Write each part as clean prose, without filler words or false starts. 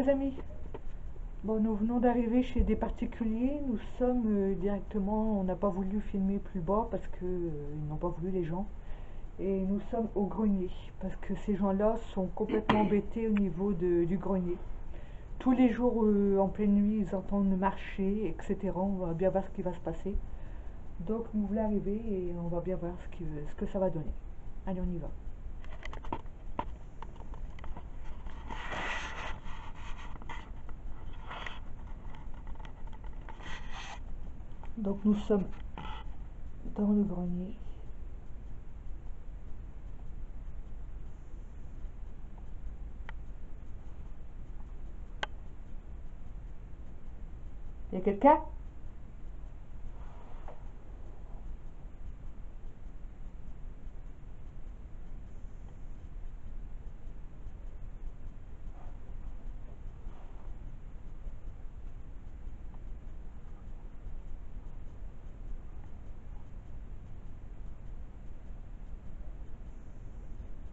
les amis. Bon, nous venons d'arriver chez des particuliers. Nous sommes directement, on n'a pas voulu filmer plus bas parce que ils n'ont pas voulu les gens. Et nous sommes au grenier parce que ces gens-là sont complètement embêtés au niveau du grenier. Tous les jours en pleine nuit, ils entendent marcher, etc. On va bien voir ce qui va se passer. Donc nous voulons arriver et on va bien voir ce que ça va donner. Allez, on y va. Donc nous sommes dans le grenier. Il y a quelqu'un?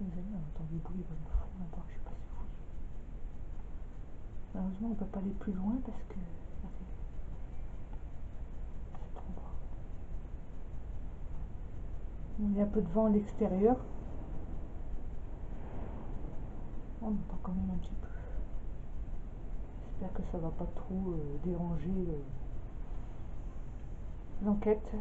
Les amis, on entend du bruit dans le fond là-bas, je sais pas si vous voyez. Malheureusement, on ne peut pas aller plus loin parce que regardez, c'est trop bas. Il y a un peu de vent à l'extérieur. On entend quand même un petit peu. J'espère que ça va pas trop déranger l'enquête.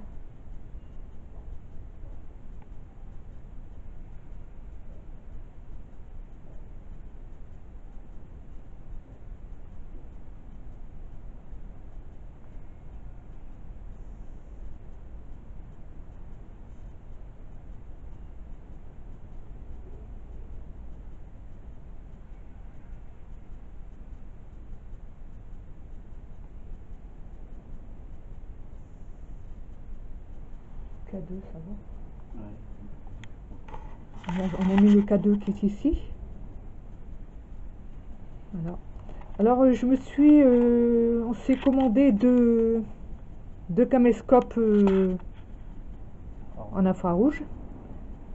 K2, ça va. Ouais. On a mis le K2 qui est ici. Voilà. Alors on s'est commandé deux caméscopes en infrarouge.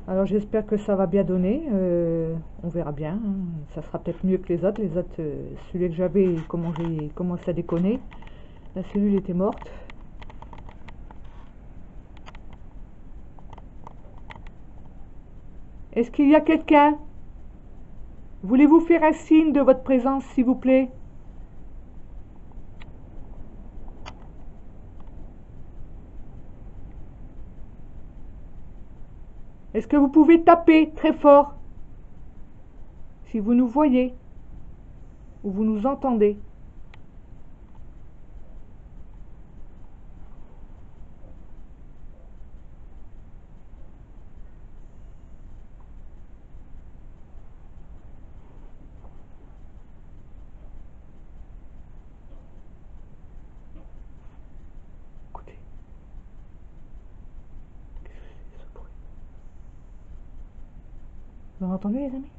Alors j'espère que ça va bien donner. On verra bien. Hein. Ça sera peut-être mieux que les autres. Les autres, celui que j'avais, il commençait à déconner. La cellule était morte. Est-ce qu'il y a quelqu'un? Voulez-vous faire un signe de votre présence, s'il vous plaît? Est-ce que vous pouvez taper très fort si vous nous voyez ou vous nous entendez? Écoutez. Qu'est-ce que c'est ce bruit? Vous avez entendu, les amis?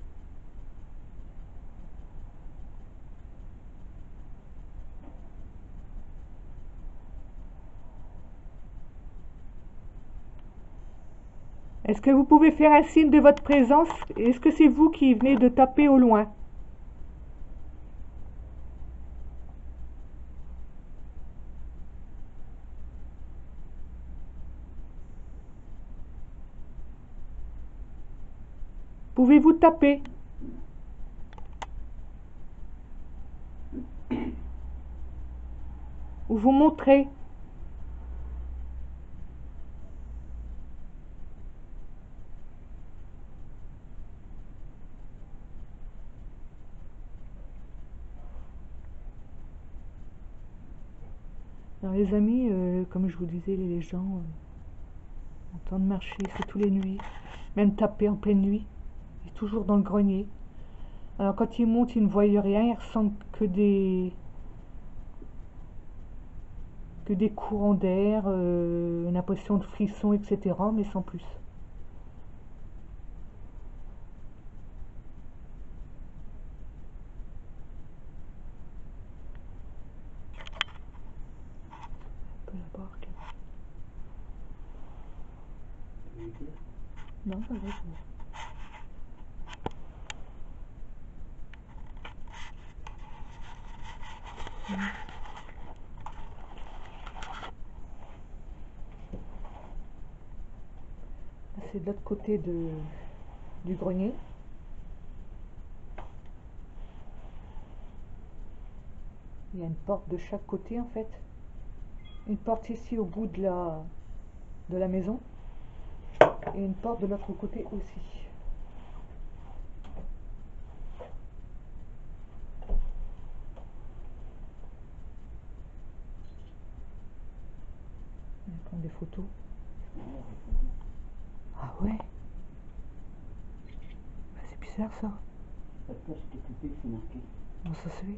Est-ce que vous pouvez faire un signe de votre présence? Est-ce que c'est vous qui venez de taper au loin? Pouvez-vous taper? Ou vous montrer? Alors les amis, comme je vous disais, les gens entendent marcher, c'est tous les nuits, même taper en pleine nuit, ils sont toujours dans le grenier. Alors quand ils montent, ils ne voient rien, ils ressentent que des courants d'air, une impression de frisson, etc., mais sans plus. Un peu la barque. Non, ça va, ça va. c'est de l'autre côté du grenier. Il y a une porte de chaque côté en fait. Une porte ici au bout de la maison. Et une porte de l'autre côté aussi. On va prendre des photos. Ah ouais? Bah, c'est bizarre ça. Parce que c'était coupé, c'est marqué. Bon, ça se fait.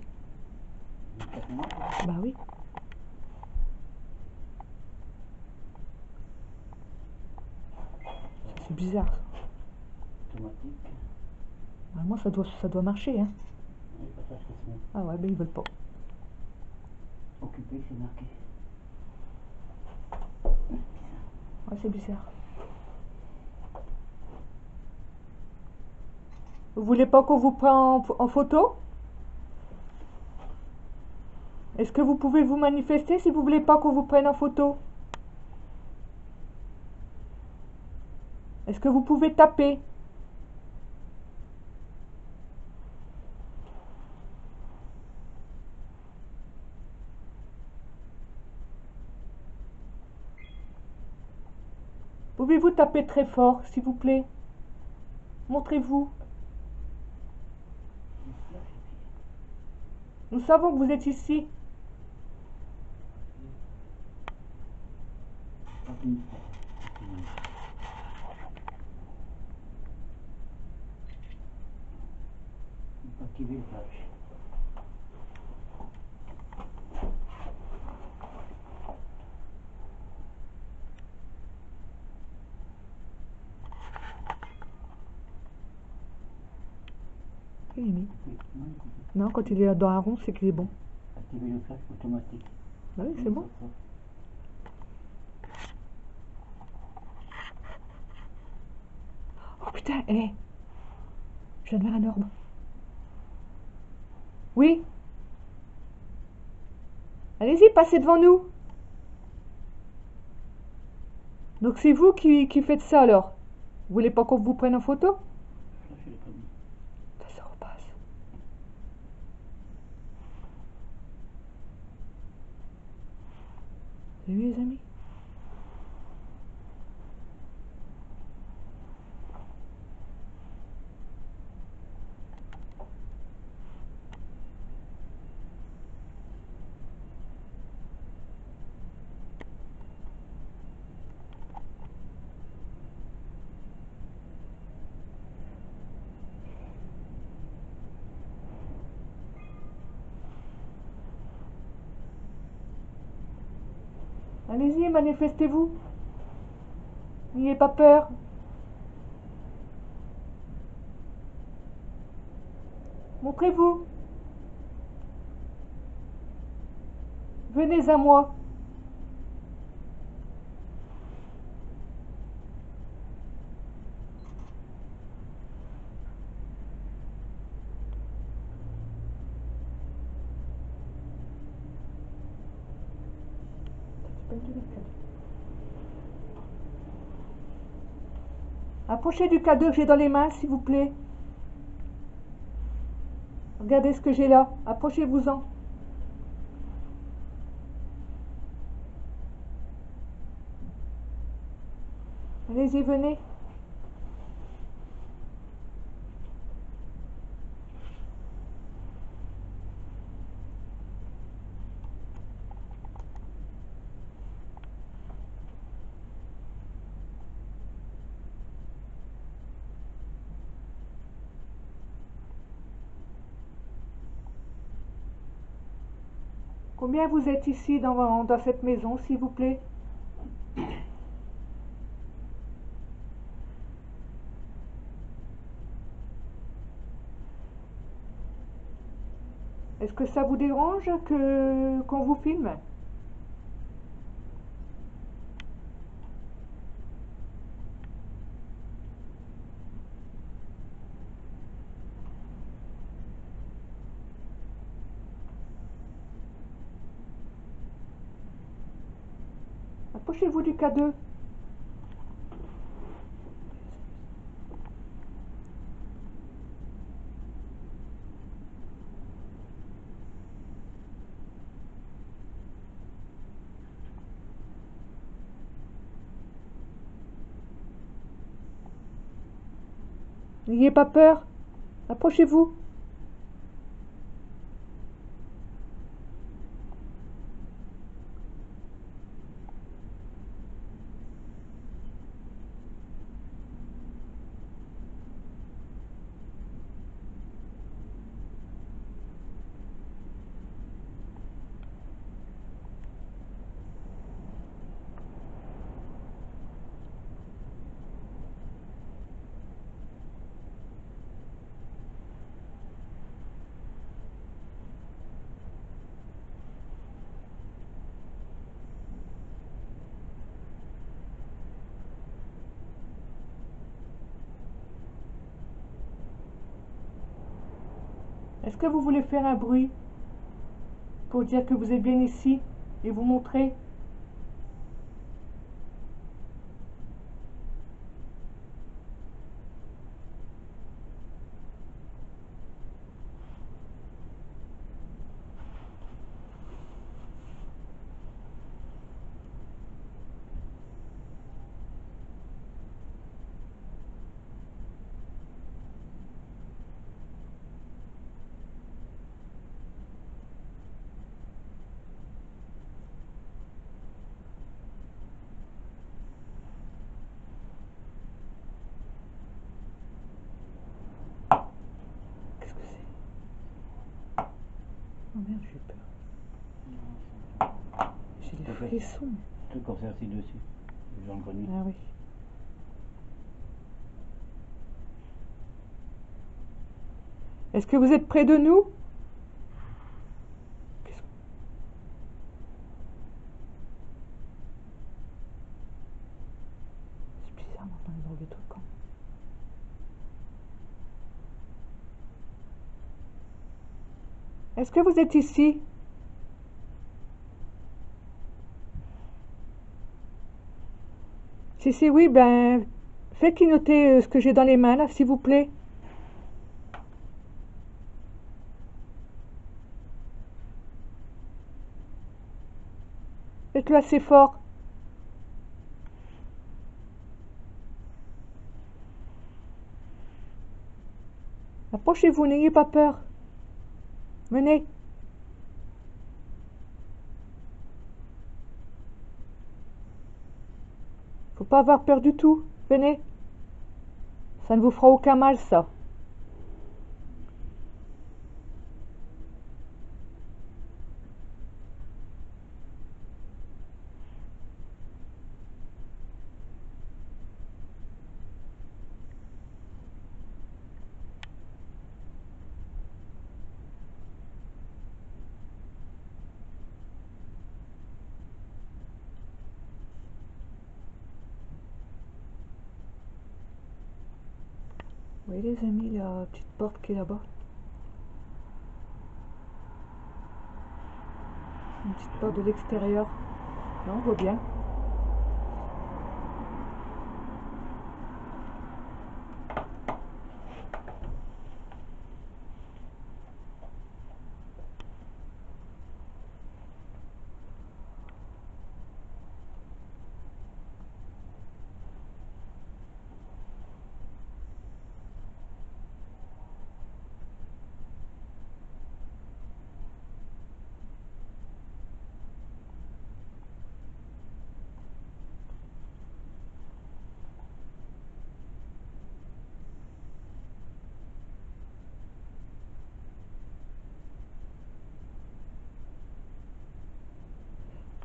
4 mois, Bah oui. C'est bizarre ça. automatique. Normalement ça doit marcher hein. Oui, pas ça, c'est bon. Ah ouais, ben ils veulent pas. Occupé, c'est marqué. Ouais, c'est bizarre. Vous voulez pas qu'on vous prenne en photo? Est-ce que vous pouvez vous manifester si vous voulez pas qu'on vous prenne en photo? Est-ce que vous pouvez taper? Pouvez-vous taper très fort, s'il vous plaît? Montrez-vous. Nous savons que vous êtes ici. Pas une fois. Pas qu'il veut pas. Il est mis. Non, écoutez. Non, quand il est dans un rond, c'est qu'il est bon. Activer le flash automatique. Bah oui, c'est bon. Oh putain, hé! Je viens de voir un orbe. Oui? Allez-y, passez devant nous. Donc c'est vous qui faites ça alors? Vous voulez pas qu'on vous prenne en photo? Flash, je l'ai pas mis. Ça repasse. Vous avez vu les amis? Allez-y, manifestez-vous. N'ayez pas peur. Montrez-vous. Venez à moi. Approchez du cadeau que j'ai dans les mains, s'il vous plaît. Regardez ce que j'ai là. Approchez-vous-en. Allez-y, venez. Combien vous êtes ici dans cette maison, s'il vous plaît? Est-ce que ça vous dérange qu'on vous filme? Approchez-vous du cadeau. N'ayez pas peur. Approchez-vous. Est-ce que vous voulez faire un bruit pour dire que vous êtes bien ici et vous montrer? Qu'est-ce que c'est? Oh merde, j'ai peur. J'ai des frissons. Le truc qu'on s'est assis dessus. Dans le grenier. Ah oui. Est-ce que vous êtes près de nous? C'est bizarre d'entendre ce genre de truc, hein. Est-ce que vous êtes ici? Si, oui, ben, faites clignoter ce que j'ai dans les mains, là, s'il vous plaît. Faites-le assez fort. Approchez-vous, n'ayez pas peur. Venez. Faut pas avoir peur du tout. Venez. Ça ne vous fera aucun mal, ça. Vous voyez les amis, la petite porte qui est là-bas? Une petite porte de l'extérieur. Non, on voit bien.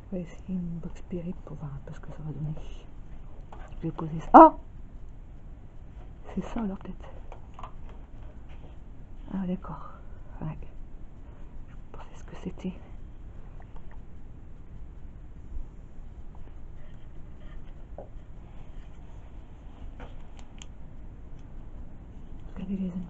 On va essayer une box spirit pour voir un peu ce que ça va donner. Je vais poser ça. Ah! C'est ça alors peut-être. Ah d'accord. Ouais. Je pensais ce que c'était. Regardez les amis.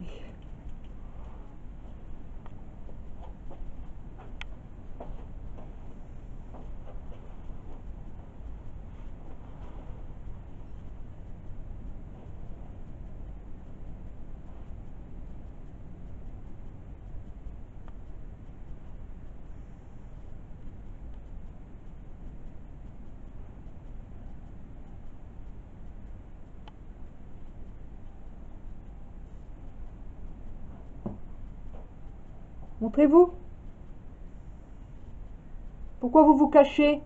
Montrez-vous. Pourquoi vous vous cachez?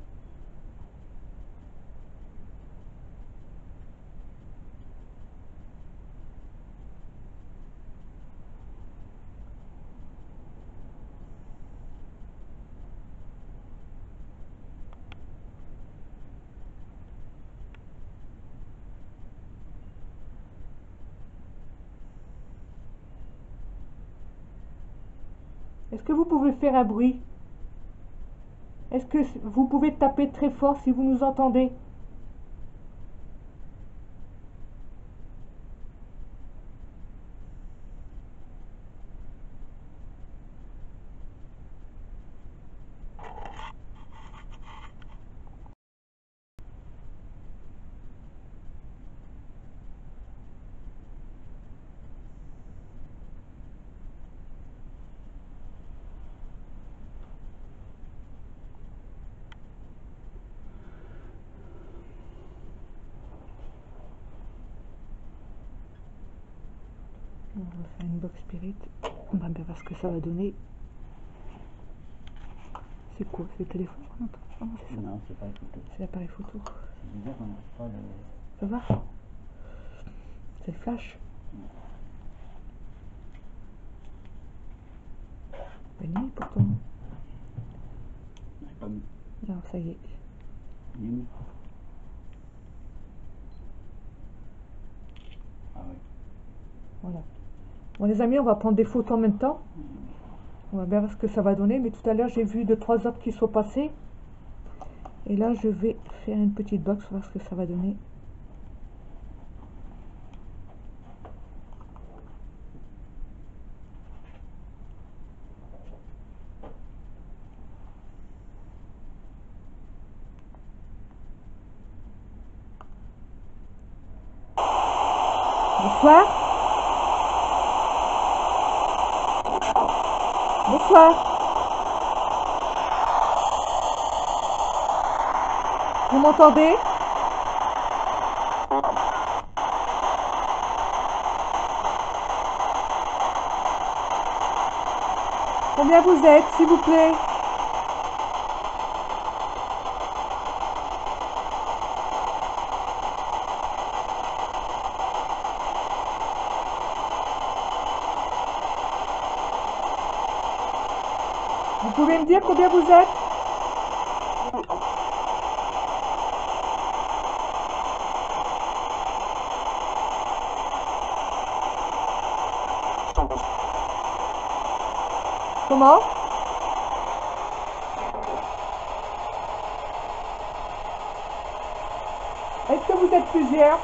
Est-ce que vous pouvez faire un bruit? Est-ce que vous pouvez taper très fort si vous nous entendez? On va faire une box spirit. On va bien voir ce que ça va donner. C'est quoi? C'est le téléphone qu'on entend? Ah non, c'est ça. Non, c'est pas les photos. C'est l'appareil photo. C'est bizarre qu'on n'a pas le... Ça va? C'est le flash. Belle nuit pourtant. C'est pas mis. Non, ça y est. Il est mis. Ah oui. Voilà. Bon les amis, on va prendre des photos en même temps. On va bien voir ce que ça va donner. Mais tout à l'heure, j'ai vu 2-3 autres qui sont passés. Et là, je vais faire une petite box, voir ce que ça va donner. Bonsoir. Bonsoir. Vous m'entendez? Combien vous êtes, s'il vous plaît? Vous pouvez me dire combien vous êtes? Comment? Est-ce que vous êtes plusieurs?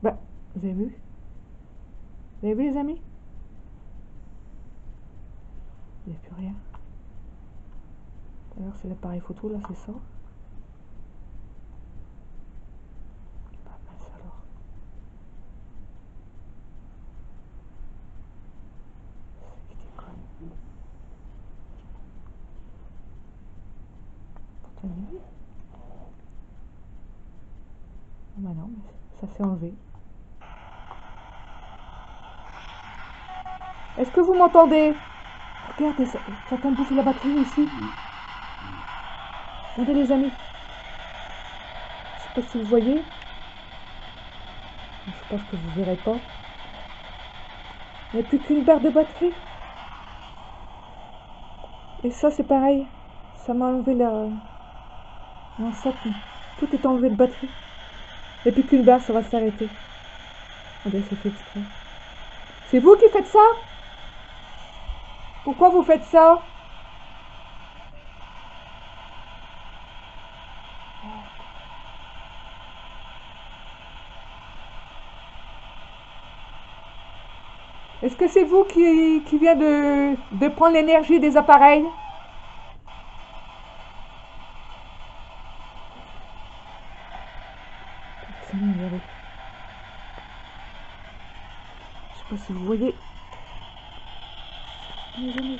Bah, vous avez vu? Vous avez vu les amis? Il n'y a plus rien. D'ailleurs, c'est l'appareil photo, là, c'est ça. Ah, mince alors. C'est qui déconne. Pourtant, il est vu. Ah bah non, mais ça s'est enlevé. Est-ce que vous m'entendez? Regardez, ça est en train de bouffer la batterie ici. Regardez les amis. Je sais pas si vous voyez. Je pense que vous verrez pas. Il n'y a plus qu'une barre de batterie. Et ça c'est pareil. Ça m'a enlevé la... l'enceinte. Tout est enlevé de batterie. Il n'y a plus qu'une barre, ça va s'arrêter. Regardez, c'est fait exprès. C'est vous qui faites ça? Pourquoi vous faites ça? Est-ce que c'est vous qui vient de prendre l'énergie des appareils? C'est bon, regardez. Je sais pas si vous voyez. Venez, venez.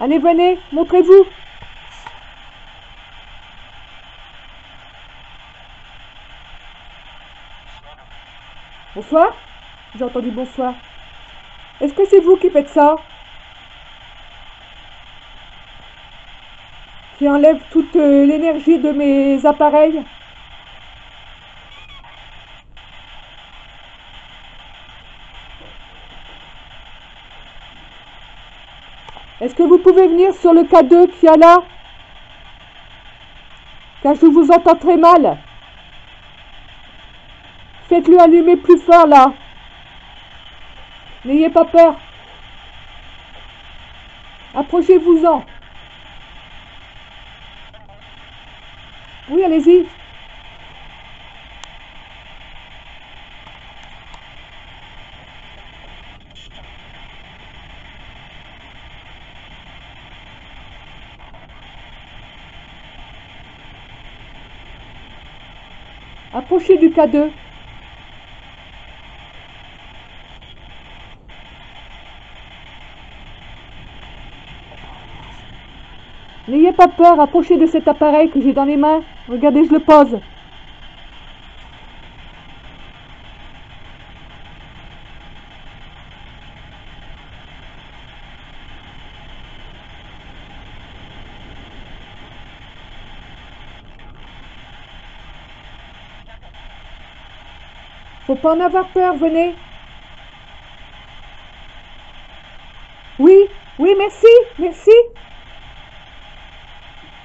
Allez, venez, montrez-vous. Bonsoir. J'ai entendu bonsoir. Est-ce que c'est vous qui faites ça? Qui enlève toute l'énergie de mes appareils? Est-ce que vous pouvez venir sur le K2 qu'il y a là? Car je vous entends très mal. Faites-le allumer plus fort là. N'ayez pas peur. Approchez-vous-en. Oui, allez-y. Approchez du K2. N'ayez pas peur, approchez de cet appareil que j'ai dans les mains. Regardez, je le pose. Faut pas en avoir peur, venez. Oui, oui, merci, merci.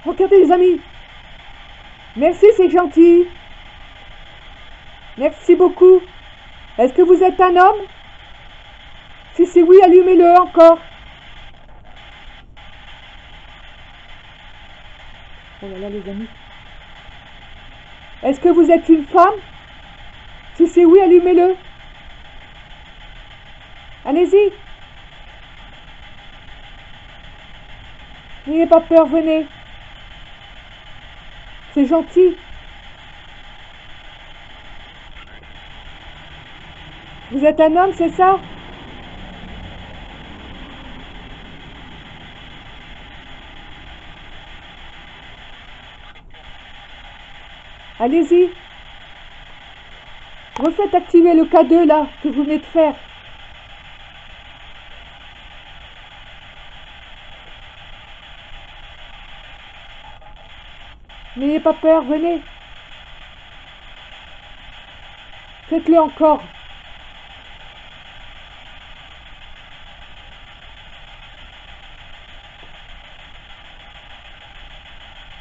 Regardez les amis. Merci, c'est gentil. Merci beaucoup. Est-ce que vous êtes un homme? Si c'est oui, allumez-le encore. Oh là là les amis. Est-ce que vous êtes une femme? Si c'est oui, allumez-le. Allez-y. N'ayez pas peur, venez. C'est gentil. Vous êtes un homme, c'est ça? Allez-y. Refaites activer le K2 là, que vous venez de faire. N'ayez pas peur, venez. Faites-le encore.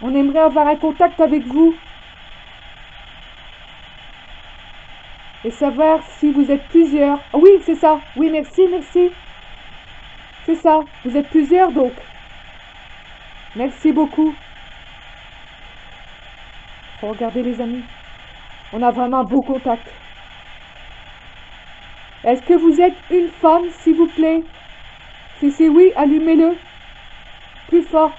On aimerait avoir un contact avec vous. Et savoir si vous êtes plusieurs. Ah oui, c'est ça. Oui, merci, merci. C'est ça. Vous êtes plusieurs donc. Merci beaucoup. Regardez les amis. On a vraiment un beau contact. Est-ce que vous êtes une femme, s'il vous plaît? Si c'est oui, allumez-le. Plus fort.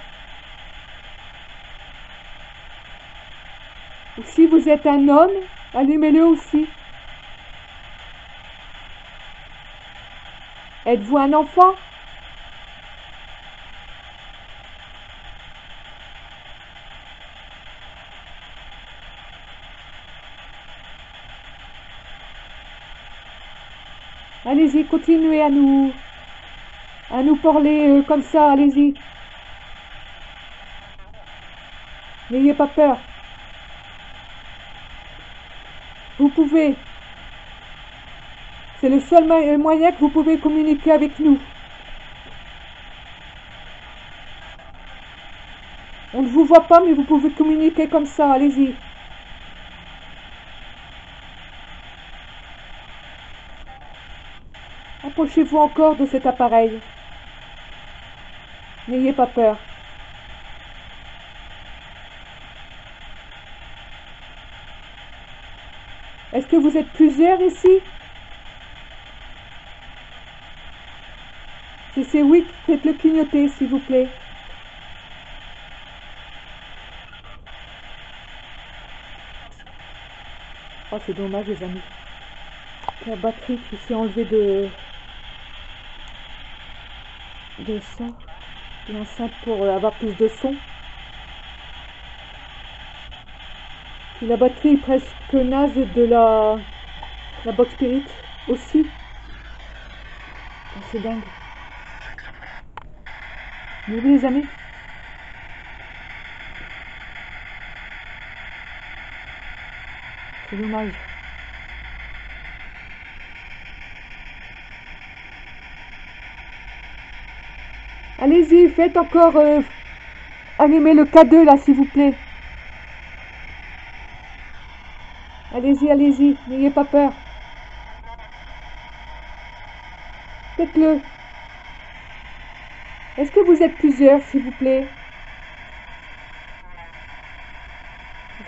Ou si vous êtes un homme, allumez-le aussi. Êtes-vous un enfant? Allez-y, continuez à nous parler comme ça, allez-y. N'ayez pas peur. Vous pouvez. C'est le seul moyen que vous pouvez communiquer avec nous. On ne vous voit pas, mais vous pouvez communiquer comme ça, allez-y. Approchez-vous encore de cet appareil. N'ayez pas peur. Est-ce que vous êtes plusieurs ici? Si c'est oui, faites-le clignoter, s'il vous plaît. Oh, c'est dommage, les amis. La batterie qui s'est enlevée de ça, de l'enceinte pour avoir plus de son. Et la batterie est presque naze de la box Spirit aussi. Oh, c'est dingue. Mais oui, les amis. C'est dommage. Allez-y, faites encore allumer le K2 là, s'il vous plaît. Allez-y, allez-y, n'ayez pas peur. Faites-le. Est-ce que vous êtes plusieurs, s'il vous plaît?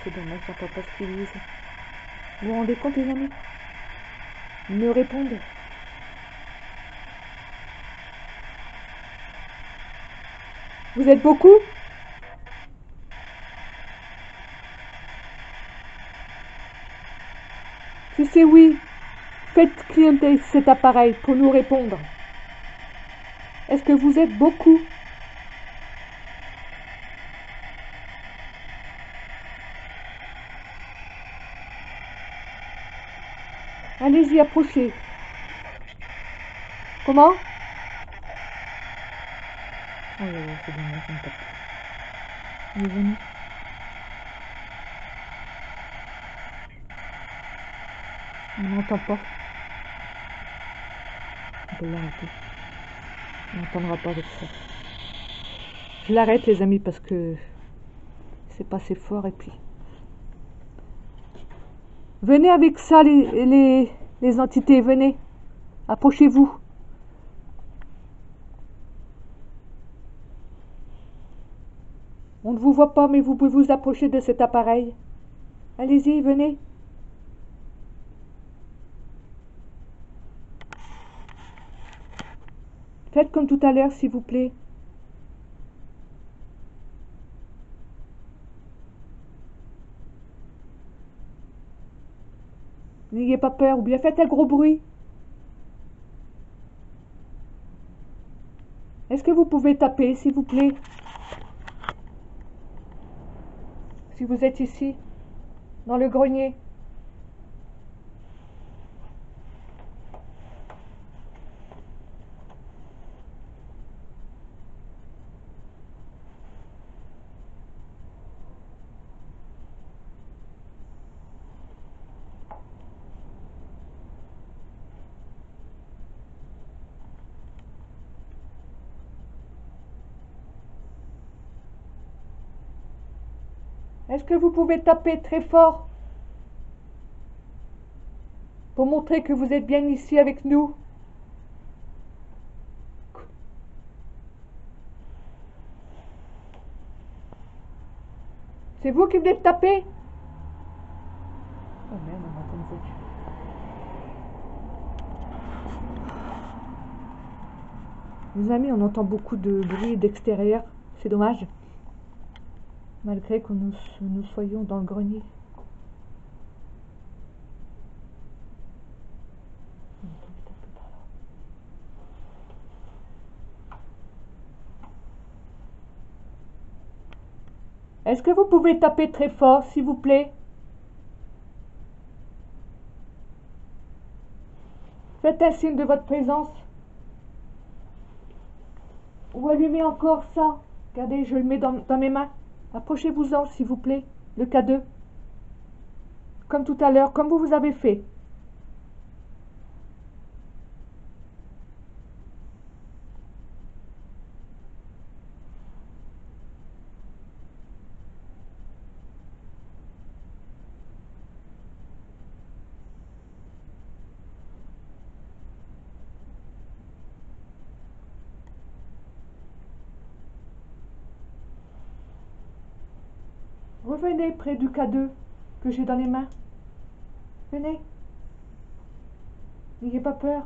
C'est dommage, j'entends pas ce qu'ils disent. Vous vous rendez compte, les amis? Ils me répondent. Vous êtes beaucoup? Si c'est oui, faites clignoter cet appareil pour nous répondre. Est-ce que vous êtes beaucoup? Allez-y, approchez. Comment? Oh là là, c'est dommage, on tape. Il est venu. On n'entend pas. On peut l'arrêter. On n'entendra pas avec ça. Je l'arrête, les amis, parce que c'est pas assez fort et puis. Venez avec ça, les entités, venez. Approchez-vous. On ne vous voit pas, mais vous pouvez vous approcher de cet appareil. Allez-y, venez. Faites comme tout à l'heure, s'il vous plaît. N'ayez pas peur, ou bien faites un gros bruit. Est-ce que vous pouvez taper, s'il vous plaît? Si vous êtes ici, dans le grenier. Est-ce que vous pouvez taper très fort pour montrer que vous êtes bien ici avec nous? C'est vous qui venez de taper? Oh merde, on entend une voiture. Les amis, on entend beaucoup de bruit d'extérieur. C'est dommage. Malgré que nous soyons dans le grenier. Est-ce que vous pouvez taper très fort, s'il vous plaît? Faites un signe de votre présence. Ou allumez encore ça. Regardez, je le mets dans mes mains. Approchez-vous-en, s'il vous plaît. Le K2. Comme tout à l'heure, comme vous avez fait. Revenez près du K2 que j'ai dans les mains. Venez. N'ayez pas peur.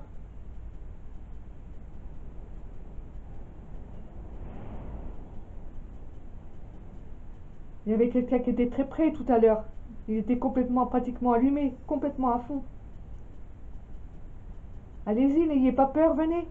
Il y avait quelqu'un qui était très près tout à l'heure. Il était complètement, pratiquement allumé, complètement à fond. Allez-y, n'ayez pas peur, venez.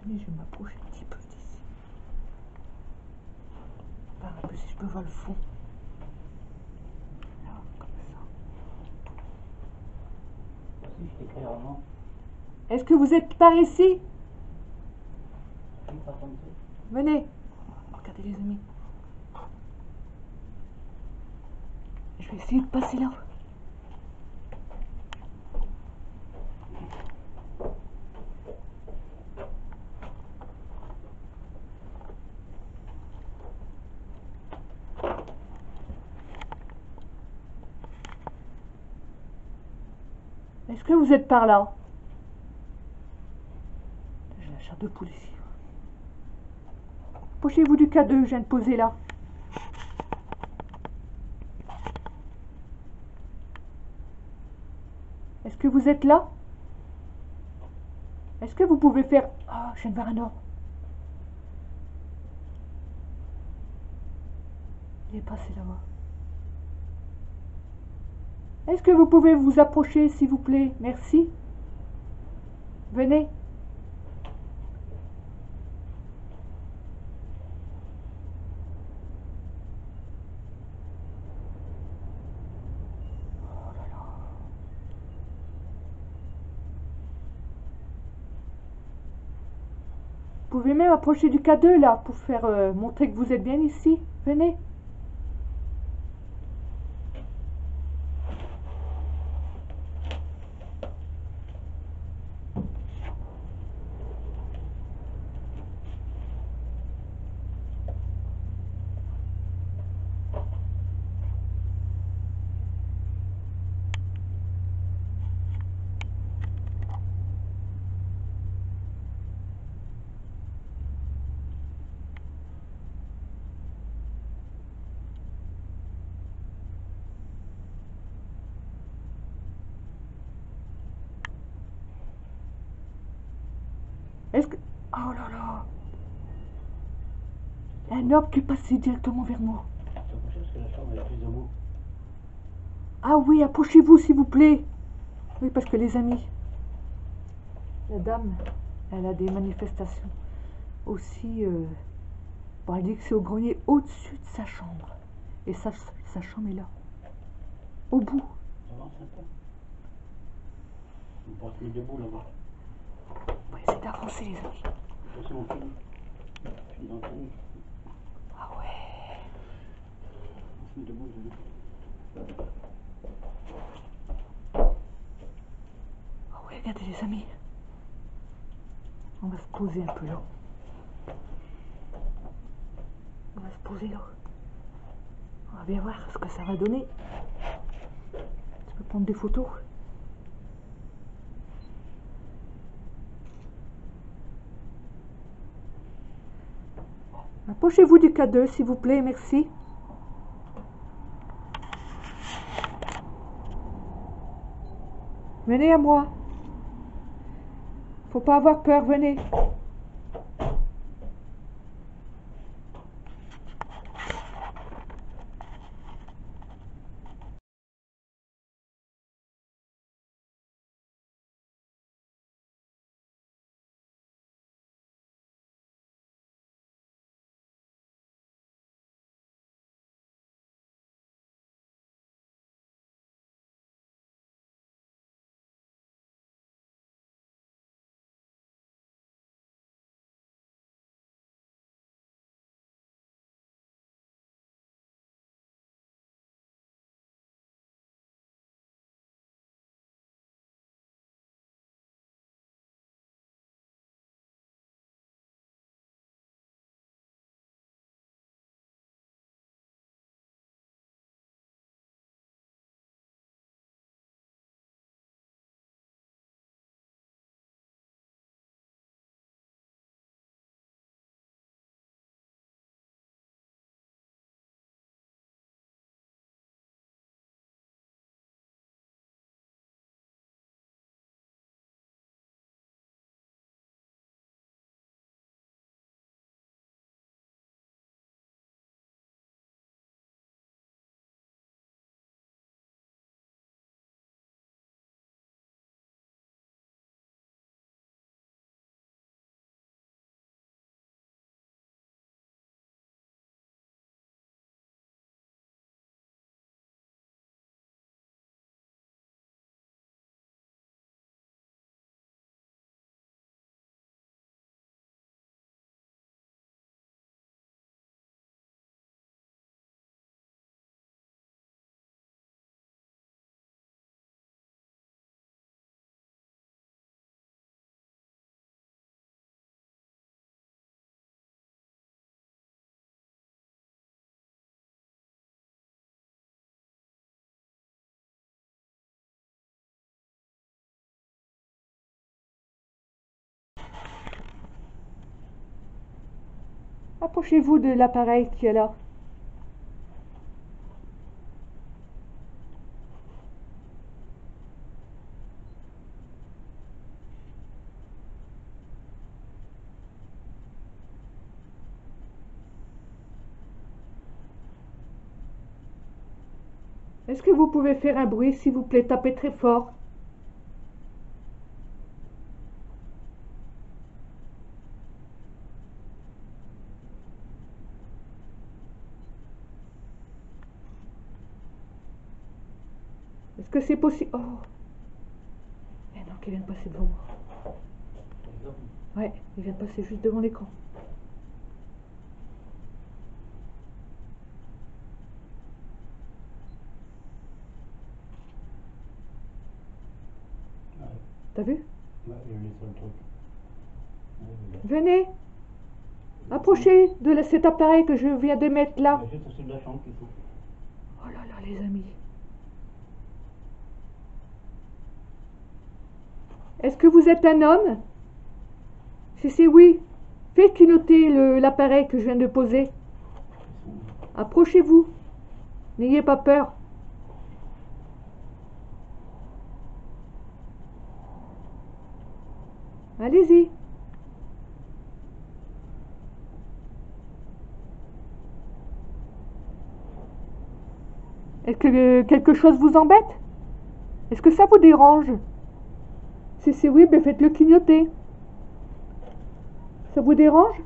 Venez, je vais m'approcher un petit peu d'ici. Voir un peu si je peux voir le fond. Là, comme ça. Si je t'écris avant, Est-ce que vous êtes par ici? je pas comme ça. Venez. Regardez les amis. Je vais essayer de passer là. Est-ce que vous êtes par là? J'ai la chair de poule ici. Approchez-vous du K2 que je viens de poser là. Est-ce que vous êtes là? Est-ce que vous pouvez faire... Ah, je viens de voir un or. Il est passé là-bas. Est-ce que vous pouvez vous approcher, s'il vous plaît? Merci. Venez. Vous pouvez même approcher du K2 là pour faire montrer que vous êtes bien ici. Venez. Est-ce que... Oh là là. Un orbe qui est passé directement vers moi. C'est pour ça parce que la chambre est plus debout. Ah oui, approchez-vous s'il vous plaît. Oui, parce que les amis, la dame, elle a des manifestations. Aussi, bon, elle dit que c'est au grenier au-dessus de sa chambre. Et sa chambre est là. Au bout. Avance un peu. On pourra se mettre debout là-bas. On va essayer d'avancer les amis. Ça c'est mon film. Je suis dans le film. Ah ouais. On se met debout là. Ah ouais, regardez les amis. On va se poser un peu là. On va se poser là. On va bien voir ce que ça va donner. Tu peux prendre des photos. Approchez-vous du K2 s'il vous plaît, merci. Venez à moi. Faut pas avoir peur, venez. Approchez-vous de l'appareil qui est là. Est-ce que vous pouvez faire un bruit, s'il vous plaît, tapez très fort. Est-ce que c'est possible? Oh! Eh non, il vient de passer devant moi. Ouais, il vient de passer juste devant l'écran. Ouais. T'as vu? Ouais, il y a le seul truc. Ouais, il est là. Venez, approchez de cet appareil que je viens de mettre là. Il y a juste au-dessus de la chambre qu'il faut. Oh là là, les amis. Est-ce que vous êtes un homme? Si c'est oui, faites clignoter l'appareil que je viens de poser. Approchez-vous. N'ayez pas peur. Allez-y. Est-ce que quelque chose vous embête? Est-ce que ça vous dérange? Si c'est oui, ben faites-le clignoter. Ça vous dérange?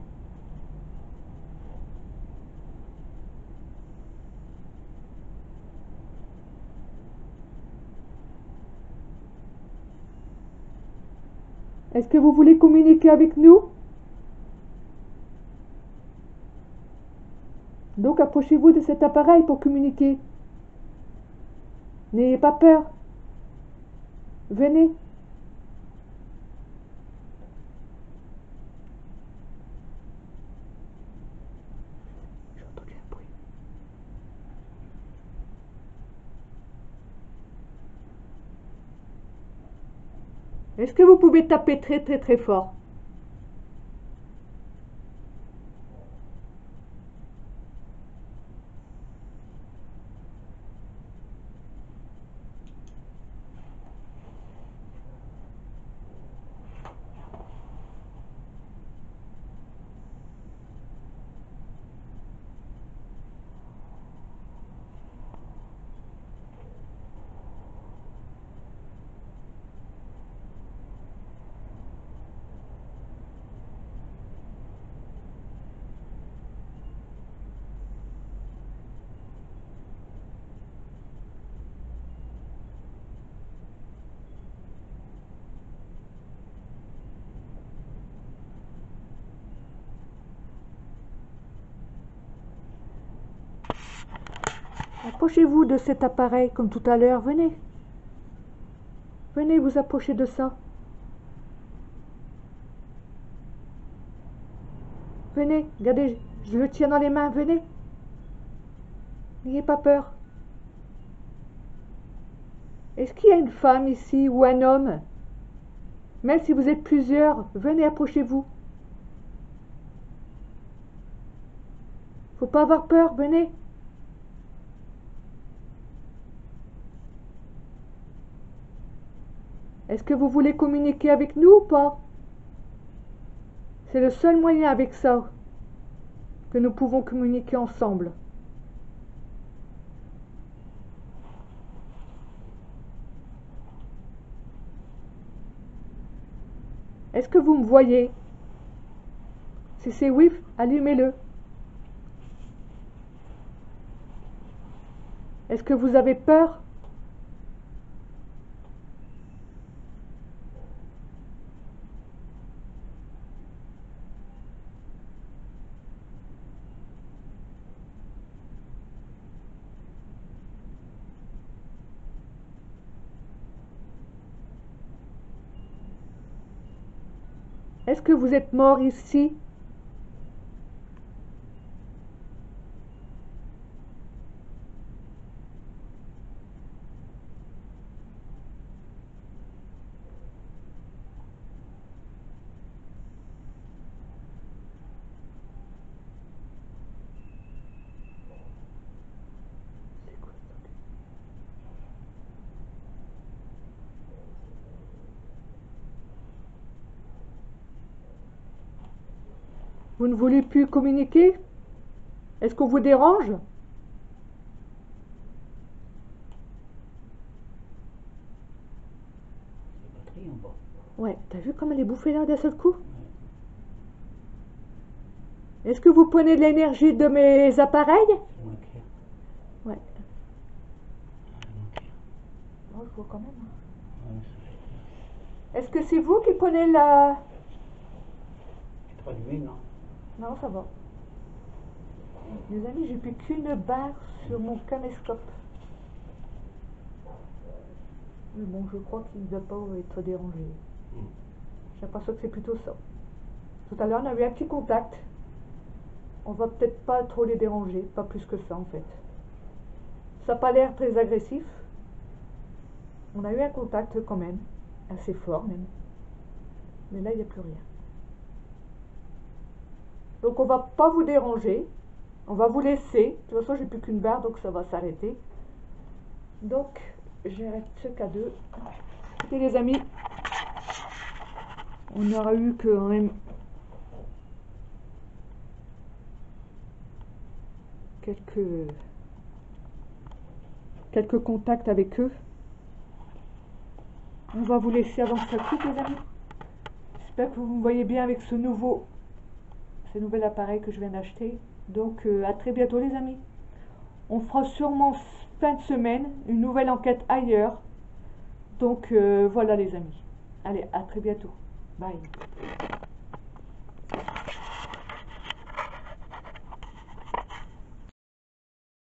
Est-ce que vous voulez communiquer avec nous? Donc approchez-vous de cet appareil pour communiquer. N'ayez pas peur. Venez. J'ai entendu un bruit. Est-ce que vous pouvez taper très très très fort? Approchez-vous de cet appareil comme tout à l'heure. Venez. Venez vous approcher de ça. Venez, regardez, je le tiens dans les mains. Venez. N'ayez pas peur. Est-ce qu'il y a une femme ici ou un homme? Même si vous êtes plusieurs, venez, approchez-vous. Faut pas avoir peur, venez. Est-ce que vous voulez communiquer avec nous ou pas? C'est le seul moyen avec ça que nous pouvons communiquer ensemble. Est-ce que vous me voyez? Si c'est oui, allumez-le. Est-ce que vous avez peur? Est-ce que vous êtes mort ici? Vous ne voulez plus communiquer? Est-ce qu'on vous dérange? La batterie en bas. Ouais, t'as vu comme elle est bouffée là d'un seul coup? Ouais. Est-ce que vous prenez de l'énergie de mes appareils? C'est moins clair. Ouais. Moins clair. Oh, je vois quand même. Ouais, ça fait clair. Est-ce que c'est vous qui prenez la... Tu te rallumes, non? Non, ça va. Les amis, j'ai plus qu'une barre sur mon caméscope. Mais bon, je crois qu'il ne doit pas être dérangé. J'ai l'impression que c'est plutôt ça. Tout à l'heure, on a eu un petit contact. On va peut-être pas trop les déranger, pas plus que ça en fait. Ça n'a pas l'air très agressif. On a eu un contact quand même, assez fort même. Mais là, il n'y a plus rien. Donc on va pas vous déranger. On va vous laisser. De toute façon, j'ai plus qu'une barre, donc ça va s'arrêter. Donc, j'arrête ce cas 2. Écoutez les amis, on aura eu quand même quelques contacts avec eux. On va vous laisser avant que ça coupe les amis. J'espère que vous me voyez bien avec ce nouvel appareil que je viens d'acheter. Donc à très bientôt les amis. On fera sûrement fin de semaine une nouvelle enquête ailleurs. Donc voilà les amis. Allez, à très bientôt. Bye.